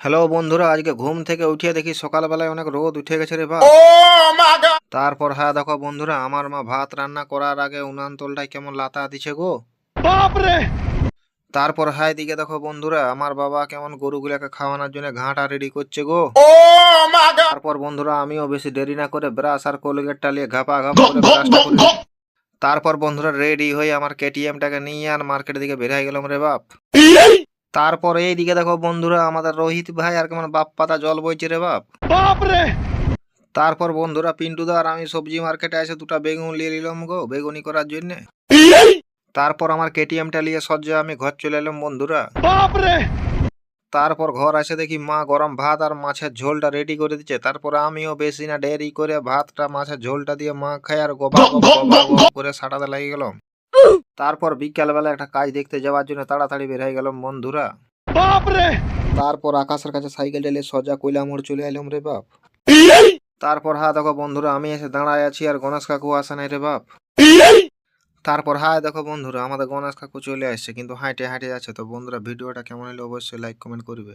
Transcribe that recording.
Hello বন্ধুরা, আজকে ঘুম থেকে উঠিয়ে দেখি সকালবেলায় অনেক রোদ উঠে গেছে রে বা। তারপর হ্যাঁ দেখো বন্ধুরা, আমার মা ভাত রান্না করার আগে উনান তলটায় কেমন লাতা দিছে গো। তারপর হ্যাঁ দিকে দেখো বন্ধুরা, আমার বাবা কেমন গরুগুলাকে খাওয়ানোর জন্য ঘাটা রেডি করছে গো। তারপর বন্ধুরা আমিও বেশি দেরি না করে ব্রাশ আর কোলগেটটা নিয়ে ঘাপা ঘাপ করে ব্রাশটা করে তারপর বন্ধুরা রেডি হয়ে আমার কেটিএমটাকে নিয়ে আর মার্কেটের দিকে বের হয়ে গেলাম রে বাপ। তারপর এই দিকে দেখো বন্ধুরা, আমাদের রোহিত ভাই আর কেমন বাপ পাতা জল বইছে রে বাপ। তারপর বন্ধুরা পিন্টুদা আর আমি সবজি মার্কেটে এসে দুটা বেগুন নিয়ে নিলাম গো বেগুনি করার জন্য। তারপর আমার কেটিএমটা নিয়ে সজ্জা আমি ঘর চলে এলাম বন্ধুরা। তারপর ঘর এসে দেখি মা গরম ভাত আর মাছের ঝোলটা রেডি করে দিচ্ছে। তারপর আমিও বেশি না দেরি করে ভাতটা মাছের ঝোলটা দিয়ে মা খাই আর গবা গবা করে সাটাতে লেগে গেলাম। তারপর বিকালবেলা একটা কাজ দেখতে যাওয়ার জন্য তাড়াতাড়ি বের হয়ে গেলাম বন্ধুরা। তারপর আকাশের কাছে সাইকেল ঢেলে সোজা কইলা মোড় চলে এলাম রে বাপ। তারপর হ্যাঁ দেখো বন্ধুরা, আমি এসে দাঁড়ায় আছি আর গণেশ কাকু আসে নাই রে বাপ। তারপর হ্যাঁ দেখো বন্ধুরা, আমাদের গণেশ কাকু চলে আসছে কিন্তু হাঁটে হাঁটে আছে। তো বন্ধুরা ভিডিওটা কেমন হলো অবশ্যই লাইক কমেন্ট করবে।